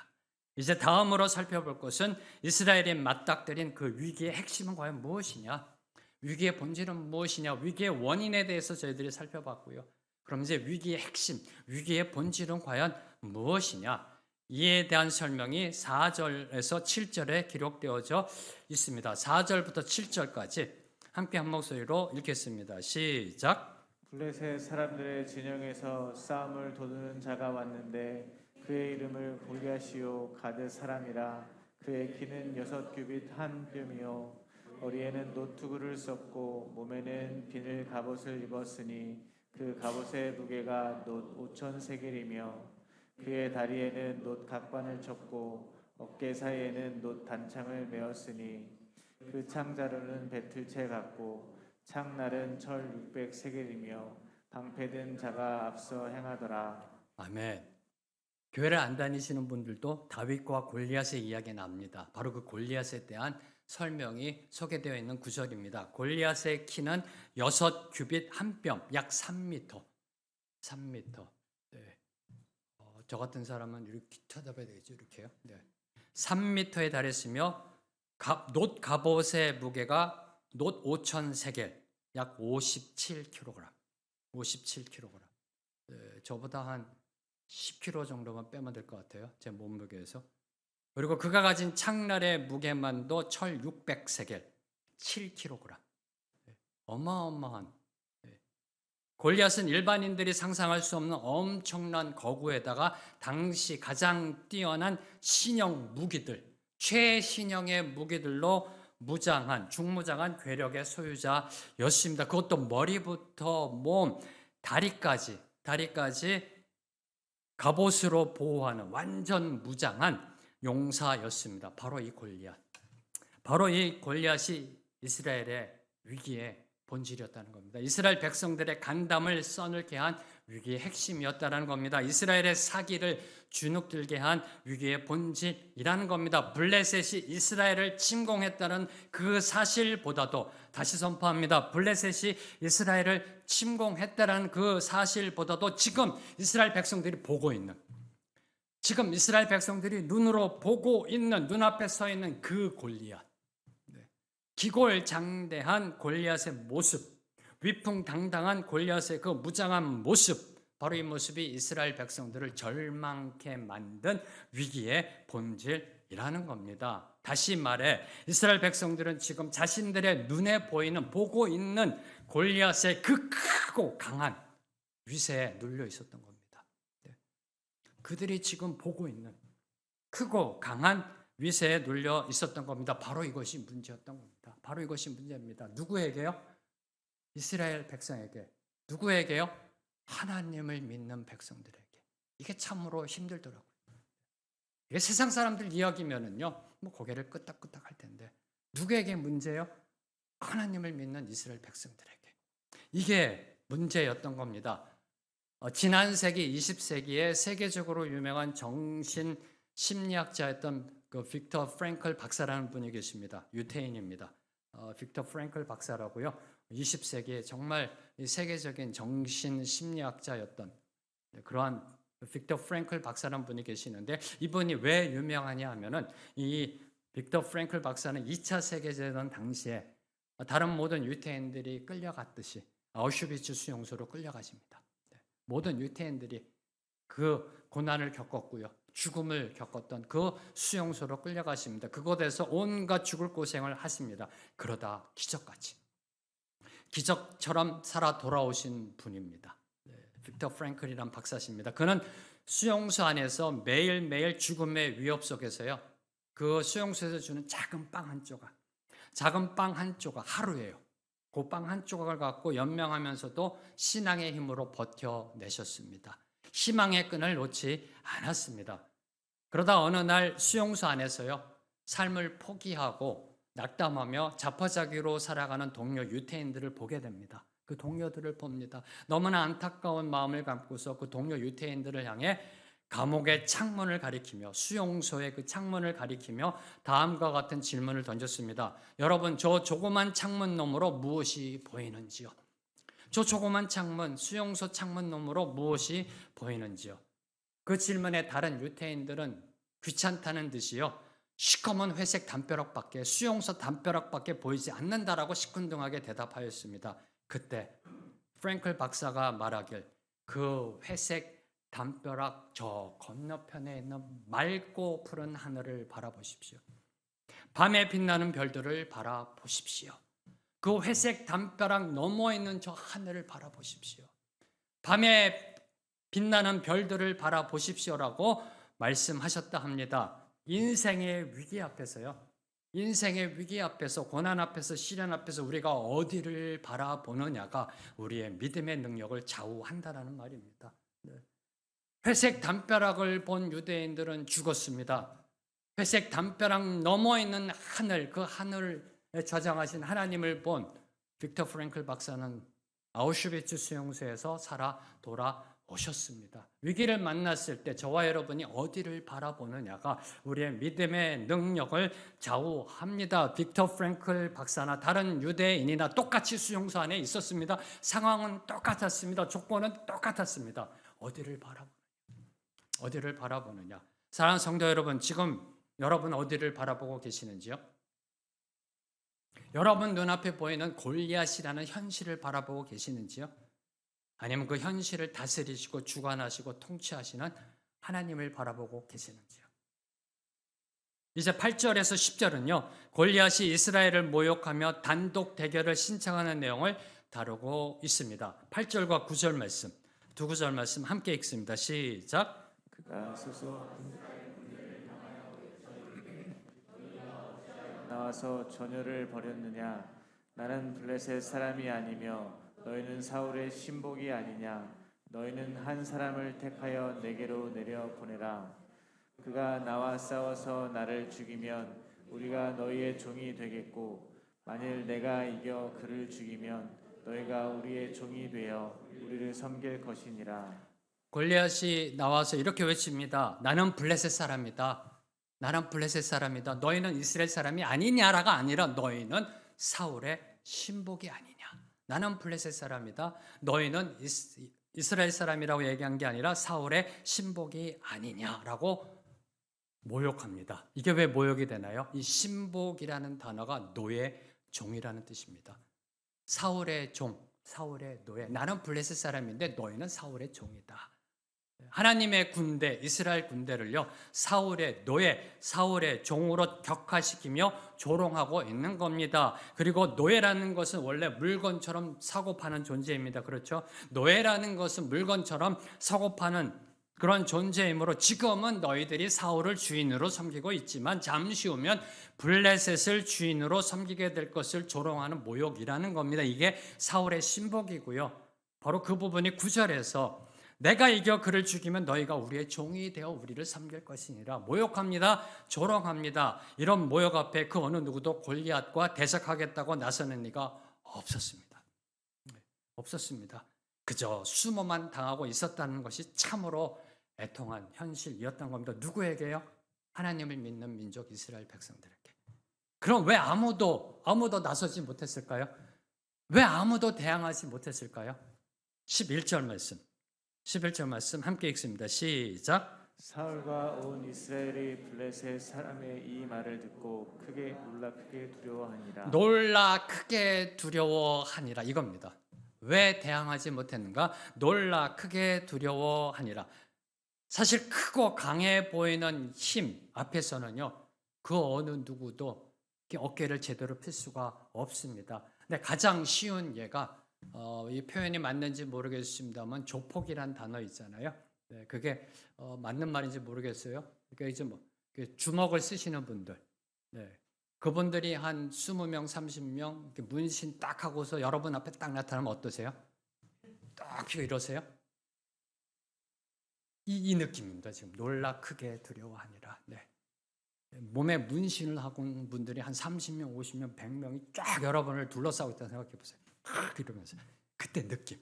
이제 다음으로 살펴볼 것은 이스라엘이 맞닥뜨린 그 위기의 핵심은 과연 무엇이냐? 위기의 본질은 무엇이냐? 위기의 원인에 대해서 저희들이 살펴봤고요. 그럼 이제 위기의 핵심, 위기의 본질은 과연 무엇이냐? 이에 대한 설명이 4절에서 7절에 기록되어져 있습니다. 4절부터 7절까지 함께 한 목소리로 읽겠습니다. 시작. 블레셋 사람들의 진영에서 싸움을 도두는 자가 왔는데 그의 이름을 골리앗이요 가드 사람이라. 그의 키는 6규빗 한 뼘이요 머리에는 노투구를 썼고 몸에는 비늘 갑옷을 입었으니 그 갑옷의 무게가 놋 5천 세겔이며 그의 다리에는 놋 각관을 쳤고 어깨 사이에는 놋 단창을 메었으니 그 창자루는 배틀채 같고 창날은 철 600세겔이며 방패든 자가 앞서 행하더라. 아멘. 교회를 안 다니시는 분들도 다윗과 골리앗의 이야기 나옵니다. 바로 그 골리앗에 대한 설명이 소개되어 있는 구절입니다. 골리앗의 키는 6규빗 한 뼘, 약 3m. 3m. 네. 저 같은 사람은 이렇게 쳐다봐야 되겠죠. 이렇게요. 네. 3m에 달했으며 놋 갑옷의 무게가 놋 5천 세겔, 약 57kg. 57kg. 네, 저보다 한 10kg 정도만 빼면 될 것 같아요. 제 몸무게에서. 그리고 그가 가진 창날의 무게만도 철 600세겔, 7kg. 네, 어마어마한. 네. 골리앗은 일반인들이 상상할 수 없는 엄청난 거구에다가 당시 가장 뛰어난 신형 무기들, 최신형의 무기들로 무장한, 중무장한 괴력의 소유자였습니다. 그것도 머리부터 몸, 다리까지 갑옷으로 보호하는 완전 무장한 용사였습니다. 바로 이 골리앗. 바로 이 골리앗이 이스라엘의 위기의 본질이었다는 겁니다. 이스라엘 백성들의 간담을 써늘게 한 위기의 핵심이었다는 겁니다. 이스라엘의 사기를 주눅들게 한 위기의 본질이라는 겁니다. 블레셋이 이스라엘을 침공했다는 그 사실보다도, 다시 선포합니다. 블레셋이 이스라엘을 침공했다는 그 사실보다도 지금 이스라엘 백성들이 보고 있는, 지금 이스라엘 백성들이 눈으로 보고 있는, 눈앞에 서 있는 그 골리앗, 기골장대한 골리앗의 모습, 위풍당당한 골리앗의 그 무장한 모습, 바로 이 모습이 이스라엘 백성들을 절망케 만든 위기의 본질이라는 겁니다. 다시 말해 이스라엘 백성들은 지금 자신들의 눈에 보이는, 보고 있는 골리앗의 그 크고 강한 위세에 눌려 있었던 겁니다. 그들이 지금 보고 있는 크고 강한 위세에 눌려 있었던 겁니다. 바로 이것이 문제였던 겁니다. 바로 이것이 문제입니다. 누구에게요? 이스라엘 백성에게. 누구에게요? 하나님을 믿는 백성들에게. 이게 참으로 힘들더라고요. 이게 세상 사람들 이야기면은요, 뭐 고개를 끄덕끄덕 할 텐데, 누구에게 문제요? 하나님을 믿는 이스라엘 백성들에게. 이게 문제였던 겁니다. 지난 세기 20세기에 세계적으로 유명한 정신 심리학자였던 그 빅터 프랭클 박사라는 분이 계십니다. 유태인입니다. 빅터 프랭클 박사라고요. 20세기에 정말 세계적인 정신 심리학자였던 그러한 빅터 프랭클 박사라는 분이 계시는데, 이분이 왜 유명하냐 하면은, 이 빅터 프랭클 박사는 2차 세계대전 당시에 다른 모든 유태인들이 끌려갔듯이 아우슈비츠 수용소로 끌려가십니다. 모든 유태인들이 그 고난을 겪었고요, 죽음을 겪었던 그 수용소로 끌려가십니다. 그곳에서 온갖 죽을 고생을 하십니다. 그러다 기적처럼 살아 돌아오신 분입니다. 빅터 프랭클이란 박사십니다. 그는 수용소 안에서 매일매일 죽음의 위협 속에서요, 그 수용소에서 주는 작은 빵 한 조각 하루예요. 그 빵 한 조각을 갖고 연명하면서도 신앙의 힘으로 버텨내셨습니다. 희망의 끈을 놓지 않았습니다. 그러다 어느 날 수용소 안에서요, 삶을 포기하고 낙담하며 자포자기로 살아가는 동료 유태인들을 보게 됩니다. 그 동료들을 봅니다. 너무나 안타까운 마음을 갖고서 그 동료 유태인들을 향해 감옥의 창문을 가리키며, 수용소의 그 창문을 가리키며 다음과 같은 질문을 던졌습니다. 여러분, 저 조그만 창문 너머로 무엇이 보이는지요? 저 조그만 창문, 수용소 창문 너머로 무엇이 보이는지요? 그 질문에 다른 유태인들은 귀찮다는 듯이요, 시커먼 회색 담벼락밖에, 수용소 담벼락밖에 보이지 않는다라고 시큰둥하게 대답하였습니다. 그때 프랭클 박사가 말하길, 그 회색 담벼락 저 건너편에 있는 맑고 푸른 하늘을 바라보십시오. 밤에 빛나는 별들을 바라보십시오. 그 회색 담벼락 너머에 있는 저 하늘을 바라보십시오. 밤에 빛나는 별들을 바라보십시오라고 말씀하셨다 합니다. 인생의 위기 앞에서요, 인생의 위기 앞에서, 고난 앞에서, 시련 앞에서 우리가 어디를 바라보느냐가 우리의 믿음의 능력을 좌우한다는 말입니다. 회색 담벼락을 본 유대인들은 죽었습니다. 회색 담벼락 넘어 있는 하늘, 그 하늘에 좌장하신 하나님을 본 빅터 프랭클 박사는 아우슈비츠 수용소에서 살아 돌아오셨습니다. 위기를 만났을 때 저와 여러분이 어디를 바라보느냐가 우리의 믿음의 능력을 좌우합니다. 빅터 프랭클 박사나 다른 유대인이나 똑같이 수용소 안에 있었습니다. 상황은 똑같았습니다. 조건은 똑같았습니다. 어디를 바라보느냐? 사랑하는 성도 여러분, 지금 여러분 어디를 바라보고 계시는지요? 여러분 눈앞에 보이는 골리앗이라는 현실을 바라보고 계시는지요? 아니면 그 현실을 다스리시고 주관하시고 통치하시는 하나님을 바라보고 계시는지요? 이제 8절에서 10절은요, 골리앗이 이스라엘을 모욕하며 단독 대결을 신청하는 내용을 다루고 있습니다. 8절과 9절 말씀, 두 구절 말씀 함께 읽습니다. 시작. 그가 스스로 나와서 전열을 벌였느냐? 나는 블레셋 사람이 아니며 너희는 사울의 신복이 아니냐? 너희는 한 사람을 택하여 내게로 내려 보내라. 그가 나와 싸워서 나를 죽이면 우리가 너희의 종이 되겠고, 만일 내가 이겨 그를 죽이면 너희가 우리의 종이 되어 우리를 섬길 것이니라. 골리앗이 나와서 이렇게 외칩니다. 나는 블레셋 사람이다. 나는 블레셋 사람이다. 너희는 이스라엘 사람이 아니냐라가 아니라 너희는 사울의 신복이 아니냐. 나는 블레셋 사람이다. 너희는 이스라엘 사람이라고 얘기한 게 아니라 사울의 신복이 아니냐라고 모욕합니다. 이게 왜 모욕이 되나요? 이 신복이라는 단어가 노예, 종이라는 뜻입니다. 사울의 종, 사울의 노예. 나는 블레셋 사람인데 너희는 사울의 종이다. 하나님의 군대, 이스라엘 군대를요, 사울의 노예, 사울의 종으로 격화시키며 조롱하고 있는 겁니다. 그리고 노예라는 것은 원래 물건처럼 사고 파는 존재입니다. 그렇죠? 노예라는 것은 물건처럼 사고 파는 그런 존재이므로 지금은 너희들이 사울을 주인으로 섬기고 있지만 잠시 후면 블레셋을 주인으로 섬기게 될 것을 조롱하는 모욕이라는 겁니다. 이게 사울의 신복이고요. 바로 그 부분이 9절에서 내가 이겨 그를 죽이면 너희가 우리의 종이 되어 우리를 섬길 것이니라. 모욕합니다. 조롱합니다. 이런 모욕 앞에 그 어느 누구도 골리앗과 대적하겠다고 나서는 이가 없었습니다. 없었습니다. 그저 수모만 당하고 있었다는 것이 참으로 애통한 현실이었던 겁니다. 누구에게요? 하나님을 믿는 민족 이스라엘 백성들에게. 그럼 왜 아무도 나서지 못했을까요? 왜 아무도 대항하지 못했을까요? 11절 말씀. 11절 말씀 함께 읽습니다. 시작. 사울과 온 이스라엘이 블레셋 사람의 이 말을 듣고 크게 놀라 크게 두려워하니라. 놀라 크게 두려워하니라 이겁니다. 왜 대항하지 못했는가? 놀라 크게 두려워하니라. 사실 크고 강해 보이는 힘 앞에서는요, 그 어느 누구도 어깨를 제대로 펼 수가 없습니다. 근데 가장 쉬운 예가 이 표현이 맞는지 모르겠습니다만 조폭이란 단어 있잖아요. 네, 그게 맞는 말인지 모르겠어요. 그러니까 이제 뭐 주먹을 쓰시는 분들, 네, 그분들이 한 20명, 30명 이렇게 문신 딱 하고서 여러분 앞에 딱 나타나면 어떠세요? 딱 피고 이러세요? 이 느낌입니다. 지금 놀라 크게 두려워하니라. 네. 몸에 문신을 하고 온 분들이 한 30명, 50명, 100명이 쫙 여러분을 둘러싸고 있다고 생각해 보세요. 이러면서 그때 느낌,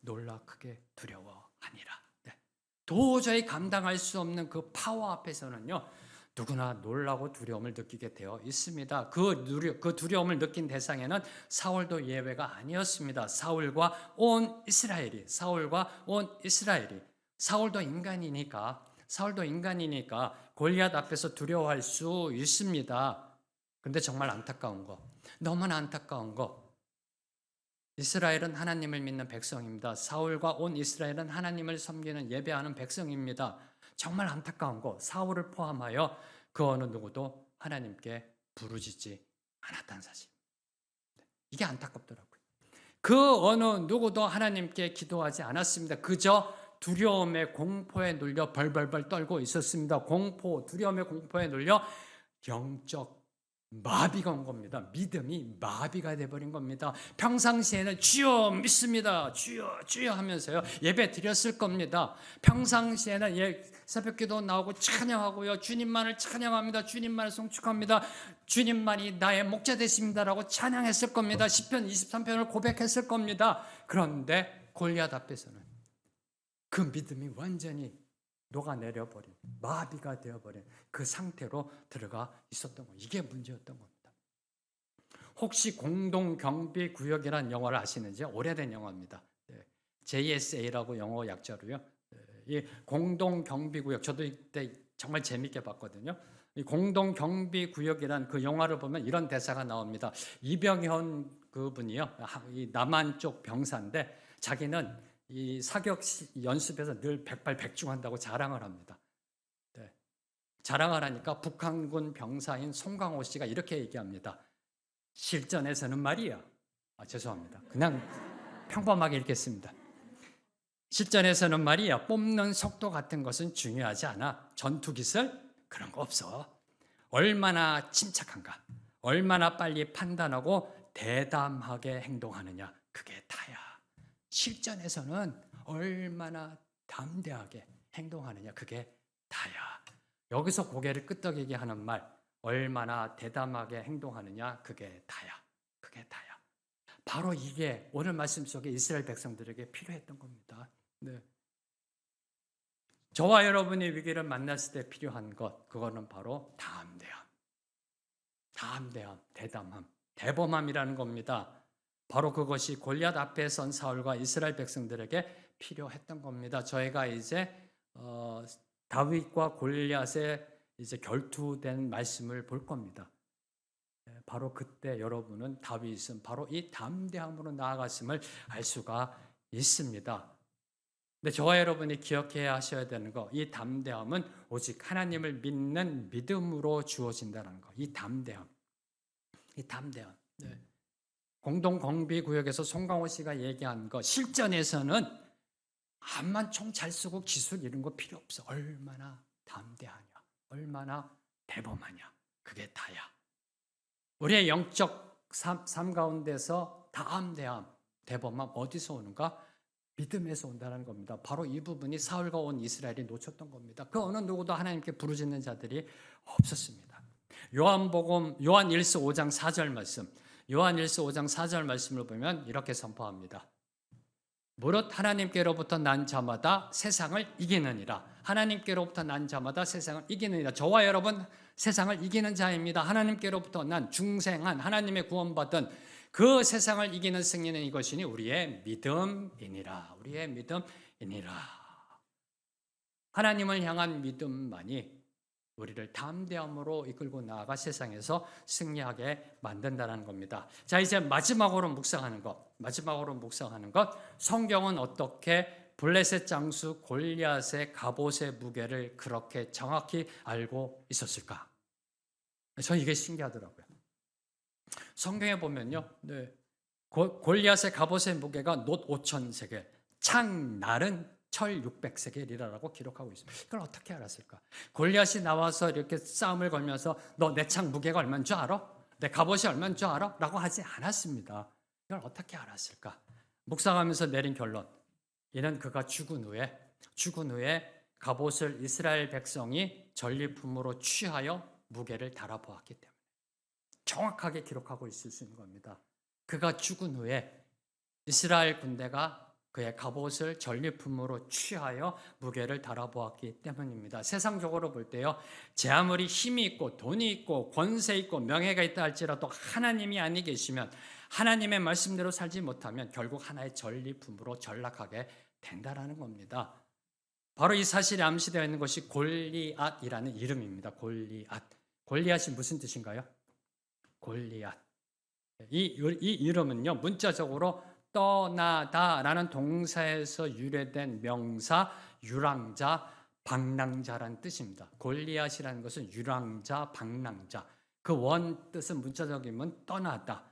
놀라 크게 두려워하니라. 네. 도저히 감당할 수 없는 그 파워 앞에서는요, 누구나 놀라고 두려움을 느끼게 되어 있습니다. 그 두려움을 느낀 대상에는 사울도 예외가 아니었습니다. 사울과 온 이스라엘이 사울도 인간이니까 골리앗 앞에서 두려워할 수 있습니다. 그런데 정말 안타까운 거, 너무나 안타까운 거, 이스라엘은 하나님을 믿는 백성입니다. 사울과 온 이스라엘은 하나님을 섬기는 예배하는 백성입니다. 정말 안타까운 거, 사울을 포함하여 그 어느 누구도 하나님께 부르짖지 않았다는 사실. 이게 안타깝더라고요. 그 어느 누구도 하나님께 기도하지 않았습니다. 그저 두려움의 공포에 눌려 벌벌벌 떨고 있었습니다. 두려움의 공포에 눌려 영적 마비가 온 겁니다. 믿음이 마비가 돼버린 겁니다. 평상시에는 주여 믿습니다, 주여 하면서요 예배 드렸을 겁니다. 평상시에는 새벽기도 나오고 찬양하고요, 주님만을 찬양합니다, 주님만을 송축합니다, 주님만이 나의 목자 되십니다라고 찬양했을 겁니다. 시편 23편을 고백했을 겁니다. 그런데 골리앗 앞에서는 그 믿음이 완전히 녹아내려버린, 마비가 되어버린 그 상태로 들어가 있었던 거, 이게 문제였던 겁니다. 혹시 공동경비구역이라는 영화를 아시는지? 오래된 영화입니다. JSA라고 영어 약자로요. 이 공동경비구역, 저도 이때 정말 재밌게 봤거든요. 이 공동경비구역이라는 그 영화를 보면 이런 대사가 나옵니다. 이병현 그분이요, 이 남한 쪽 병사인데 자기는 이 사격 연습에서 늘 백발백중한다고 자랑을 합니다. 네. 자랑을 하니까 북한군 병사인 송강호 씨가 이렇게 얘기합니다. 실전에서는 말이야. 죄송합니다. 그냥 평범하게 읽겠습니다. 실전에서는 말이야, 뽑는 속도 같은 것은 중요하지 않아. 전투기술 그런 거 없어. 얼마나 침착한가, 얼마나 빨리 판단하고 대담하게 행동하느냐, 그게 다야. 실전에서는 얼마나 담대하게 행동하느냐, 그게 다야. 여기서 고개를 끄덕이게 하는 말, 얼마나 대담하게 행동하느냐, 그게 다야. 그게 다야. 바로 이게 오늘 말씀 속에 이스라엘 백성들에게 필요했던 겁니다. 네. 저와 여러분이 위기를 만났을 때 필요한 것, 그거는 바로 담대함, 대담함, 대범함이라는 겁니다. 바로 그것이 골리앗 앞에 선 사울과 이스라엘 백성들에게 필요했던 겁니다. 저희가 이제 다윗과 골리앗의 이제 결투된 말씀을 볼 겁니다. 바로 그때 여러분은 다윗은 바로 이 담대함으로 나아갔음을 알 수가 있습니다. 근데 저와 여러분이 기억해야 하셔야 되는 거, 이 담대함은 오직 하나님을 믿는 믿음으로 주어진다는 거. 이 담대함. 네. 공동경비구역에서 송강호 씨가 얘기한 거, 실전에서는 암만 총 잘 쏘고 기술 이런 거 필요 없어. 얼마나 담대하냐, 얼마나 대범하냐, 그게 다야. 우리의 영적 삶 가운데서 담대함, 대범함 어디서 오는가? 믿음에서 온다는 겁니다. 바로 이 부분이 사울과 온 이스라엘이 놓쳤던 겁니다. 그 어느 누구도 하나님께 부르짖는 자들이 없었습니다. 요한일서 5장 4절 말씀, 요한일서 5장 4절 말씀을 보면 이렇게 선포합니다. 무릇 하나님께로부터 난 자마다 세상을 이기느니라. 하나님께로부터 난 자마다 세상을 이기느니라. 저와 여러분 세상을 이기는 자입니다. 하나님께로부터 난 중생한 하나님의 구원받은 그 세상을 이기는 승리는 이것이니 우리의 믿음이니라. 우리의 믿음이니라. 하나님을 향한 믿음만이 우리를 담대함으로 이끌고 나아가 세상에서 승리하게 만든다는 겁니다. 자, 이제 마지막으로 묵상하는 것. 성경은 어떻게 블레셋 장수 골리앗의 갑옷의 무게를 그렇게 정확히 알고 있었을까? 저 이게 신기하더라고요. 성경에 보면요, 골리앗의 갑옷의 무게가 놋 5,000세겔, 창날은 철 600세겔이라고 기록하고 있습니다. 이걸 어떻게 알았을까? 골리앗이 나와서 이렇게 싸움을 걸면서 너 내 창 무게가 얼마인 줄 알아? 내 갑옷이 얼마인 줄 알아? 라고 하지 않았습니다. 이걸 어떻게 알았을까? 묵상하면서 내린 결론, 이는 그가 죽은 후에 갑옷을 이스라엘 백성이 전리품으로 취하여 무게를 달아보았기 때문에 정확하게 기록하고 있을 수 있는 겁니다. 그가 죽은 후에 이스라엘 군대가 그의 갑옷을 전리품으로 취하여 무게를 달아보았기 때문입니다. 세상적으로 볼 때요, 제 아무리 힘이 있고 돈이 있고 권세 있고 명예가 있다 할지라도 하나님이 아니 계시면, 하나님의 말씀대로 살지 못하면 결국 하나의 전리품으로 전락하게 된다라는 겁니다. 바로 이 사실이 암시되어 있는 것이 골리앗이라는 이름입니다. 골리앗. 골리앗이 무슨 뜻인가요? 골리앗. 이 이름은요, 문자적으로 떠나다라는 동사에서 유래된 명사 유랑자, 방랑자라는 뜻입니다. 골리앗이라는 것은 유랑자, 방랑자. 그 원 뜻은 문자적이면 떠나다.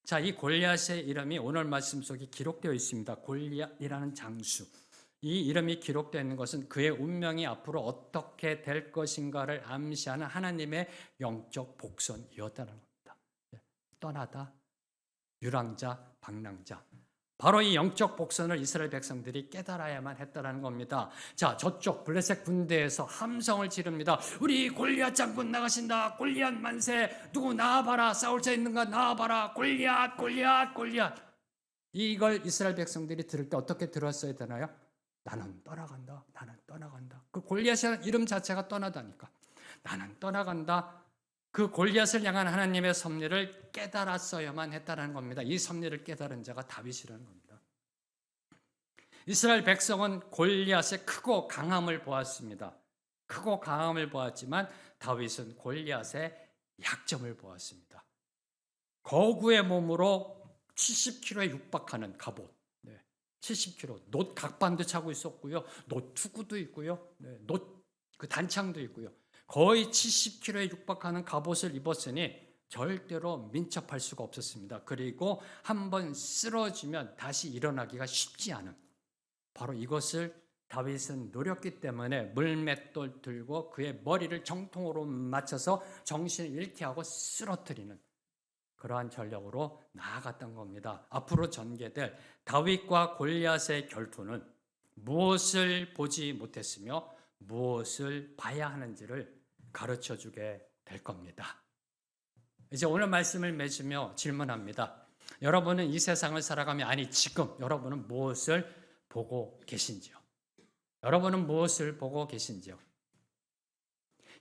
자, 이 골리앗의 이름이 오늘 말씀 속에 기록되어 있습니다. 골리앗이라는 장수. 이 이름이 기록되어 있는 것은 그의 운명이 앞으로 어떻게 될 것인가를 암시하는 하나님의 영적 복선이었다는 겁니다. 떠나다, 유랑자, 방랑자. 바로 이 영적 복선을 이스라엘 백성들이 깨달아야만 했다는 겁니다. 자, 저쪽 블레셋 군대에서 함성을 지릅니다. 우리 골리앗 장군 나가신다. 골리앗 만세. 누구 나와봐라. 싸울 자 있는가 나와봐라. 골리앗, 골리앗, 골리앗. 이걸 이스라엘 백성들이 들을 때 어떻게 들었어야 되나요? 나는 떠나간다. 나는 떠나간다. 그 골리앗이라는 이름 자체가 떠나다니까. 나는 떠나간다. 그 골리앗을 향한 하나님의 섭리를 깨달았어야만 했다는 겁니다. 이 섭리를 깨달은 자가 다윗이라는 겁니다. 이스라엘 백성은 골리앗의 크고 강함을 보았습니다. 크고 강함을 보았지만 다윗은 골리앗의 약점을 보았습니다. 거구의 몸으로 70kg에 육박하는 갑옷, 70kg, 놋 각반도 차고 있었고요, 놋 투구도 있고요, 놋 그 단창도 있고요. 거의 70kg에 육박하는 갑옷을 입었으니 절대로 민첩할 수가 없었습니다. 그리고 한번 쓰러지면 다시 일어나기가 쉽지 않은, 바로 이것을 다윗은 노렸기 때문에 물맷돌 들고 그의 머리를 정통으로 맞춰서 정신을 잃게 하고 쓰러뜨리는 그러한 전략으로 나아갔던 겁니다. 앞으로 전개될 다윗과 골리앗의 결투는 무엇을 보지 못했으며 무엇을 봐야 하는지를 가르쳐주게 될 겁니다. 이제 오늘 말씀을 맺으며 질문합니다. 여러분은 이 세상을 살아가며, 아니 지금 여러분은 무엇을 보고 계신지요? 여러분은 무엇을 보고 계신지요?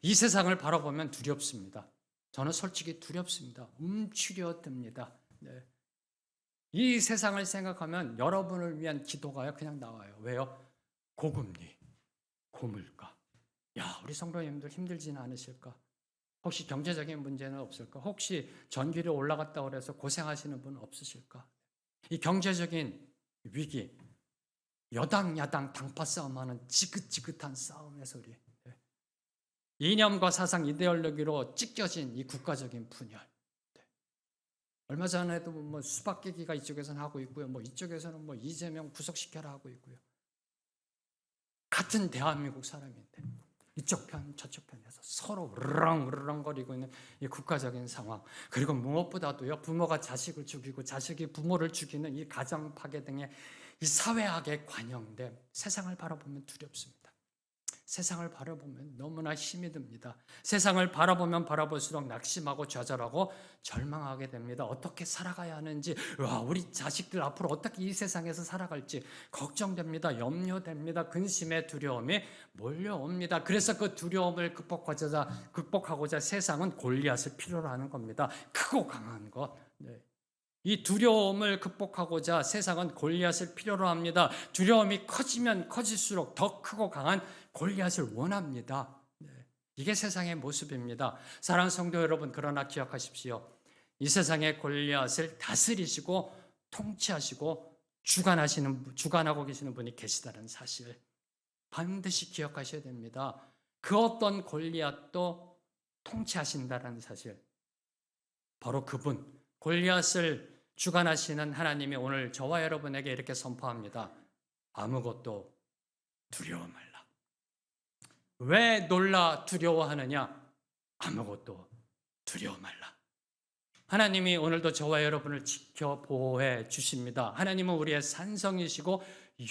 이 세상을 바라보면 두렵습니다. 저는 솔직히 두렵습니다. 움츠려듭니다. 이 세상을 생각하면 여러분을 위한 기도가 그냥 나와요. 왜요? 고금리, 고물가. 야, 우리 성도님들 힘들지는 않으실까? 혹시 경제적인 문제는 없을까? 혹시 전기료 올라갔다고 그래서 고생하시는 분 없으실까? 이 경제적인 위기, 여당 야당 당파 싸움하는 지긋지긋한 싸움의 소리, 이념과 사상 이데올로기로 찢겨진 이 국가적인 분열. 얼마 전에도 뭐 수박 깨기가 이쪽에서는 하고 있고요, 뭐 이쪽에서는 뭐 이재명 구속시켜라 하고 있고요. 같은 대한민국 사람인데 이쪽 편 저쪽 편에서 서로 으르렁거리고 있는 이 국가적인 상황, 그리고 무엇보다도요, 부모가 자식을 죽이고 자식이 부모를 죽이는 이 가정 파괴 등의 이 사회학에 관영된 세상을 바라보면 두렵습니다. 세상을 바라보면 너무나 힘이 듭니다. 세상을 바라보면 바라볼수록 낙심하고 좌절하고 절망하게 됩니다. 어떻게 살아가야 하는지, 우리 자식들 앞으로 어떻게 이 세상에서 살아갈지 걱정됩니다. 염려됩니다. 근심의 두려움이 몰려옵니다. 그래서 그 두려움을 극복하고자 세상은 골리앗을 필요로 하는 겁니다. 크고 강한 것. 이 두려움을 극복하고자 세상은 골리앗을 필요로 합니다. 두려움이 커지면 커질수록 더 크고 강한 골리앗을 원합니다. 이게 세상의 모습입니다. 사랑하는 성도 여러분, 그러나 기억하십시오. 이 세상의 골리앗을 다스리시고 통치하시고 주관하고 계시는 분이 계시다는 사실 반드시 기억하셔야 됩니다. 그 어떤 골리앗도 통치하신다는 사실, 바로 그분, 골리앗을 주관하시는 하나님이 오늘 저와 여러분에게 이렇게 선포합니다. 아무것도 두려워 말라. 왜 놀라 두려워하느냐? 아무것도 두려워 말라. 하나님이 오늘도 저와 여러분을 지켜 보호해 주십니다. 하나님은 우리의 산성이시고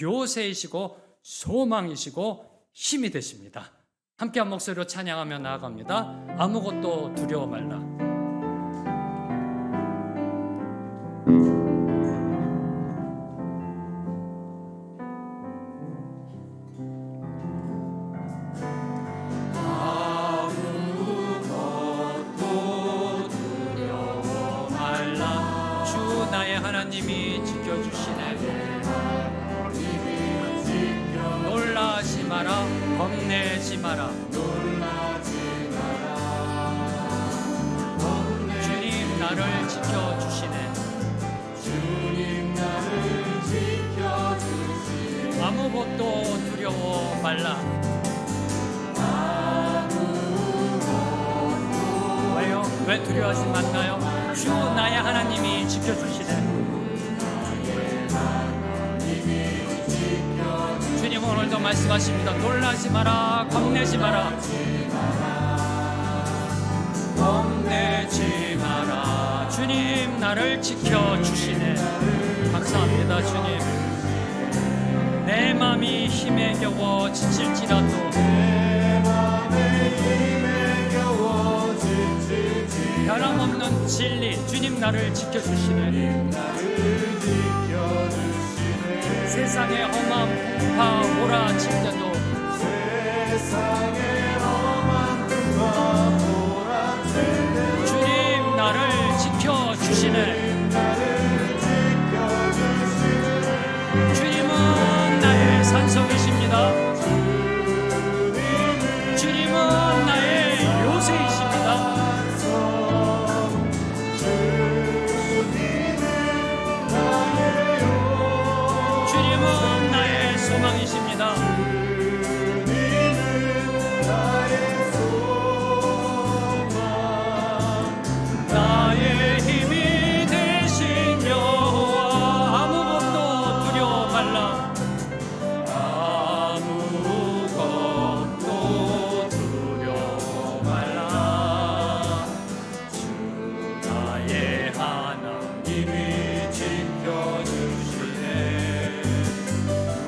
요새이시고 소망이시고 힘이 되십니다. 함께 한 목소리로 찬양하며 나아갑니다. 아무것도 두려워 말라. 하나님이 지켜주시네. 놀라지 마라, 겁내지 마라. 주님 나를 지켜주시네. 아무것도 두려워 말라. 왜요? 왜 두려워하지 말나요? 주 나의 하나님이 지켜주시네. 주님 오늘도 말씀하십니다. 놀라지 마라, 겁내지 마라. 겁내지 마라. 주님 나를 지켜주시네. 감사합니다. 주님. 내 맘이 힘에 겨워 지칠지라도 변함없는 진리 주님 나를 지켜주시네. 세상의 험한 풍파 몰아칠 때도 주님 나를 지켜주시네. 주님은 나의 산성이십니다. 주님은 나의 요새이십니다. 주님은 나의 소망이십니다. 나의 힘이 되신 여호와 아무것도 두려워 말라. 아무것도 두려워 말라. 주 나의 하나님이 지켜주시네.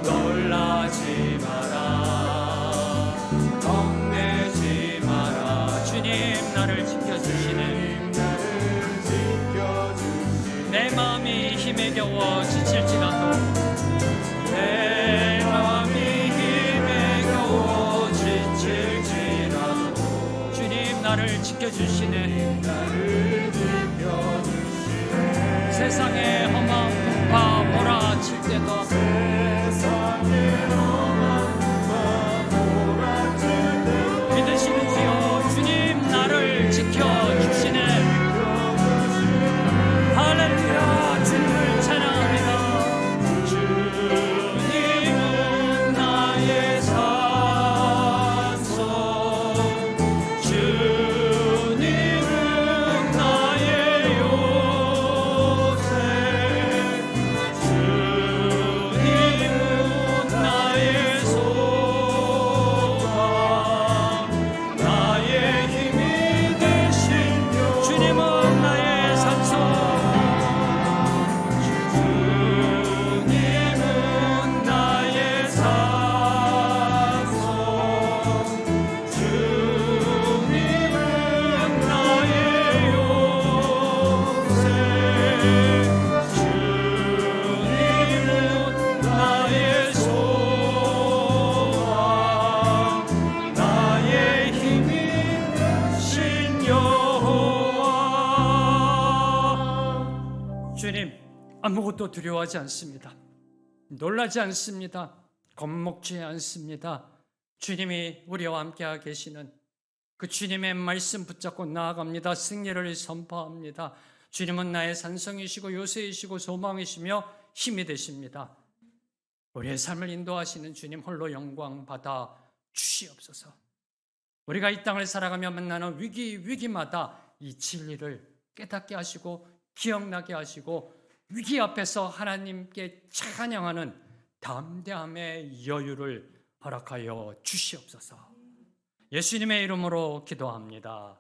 놀라지 마라, 겁내지 마라. 주님 나를 지켜주시네. 내 마음이 힘에 겨워 지칠지라도 내 마음이 힘에 겨워 지칠지라도 주님 나를 지켜주시네. 세상의 험한 풍파 몰아칠 때도 믿으시는 주여 주님 나를 지켜주시네. 할렐루야 주님을 찬양합니다. 주님은 나의 산성 주님은 나의 요새 주님은 나의 소망 나의 힘이 되신 주님은 나의 산성 주님은 나의 산성 주님은 나의 요새 주님은 나의 소망 나의 힘이 되신 여호와. 주님 아무것도 두려워하지 않습니다. 놀라지 않습니다. 겁먹지 않습니다. 주님이 우리와 함께 계시는 그 주님의 말씀 붙잡고 나아갑니다. 승리를 선포합니다. 주님은 나의 산성이시고 요새이시고 소망이시며 힘이 되십니다. 우리의 삶을 인도하시는 주님 홀로 영광 받아 주시옵소서. 우리가 이 땅을 살아가며 만나는 위기마다 이 진리를 깨닫게 하시고 기억나게 하시고 위기 앞에서 하나님께 찬양하는 담대함의 여유를 허락하여 주시옵소서. 예수님의 이름으로 기도합니다.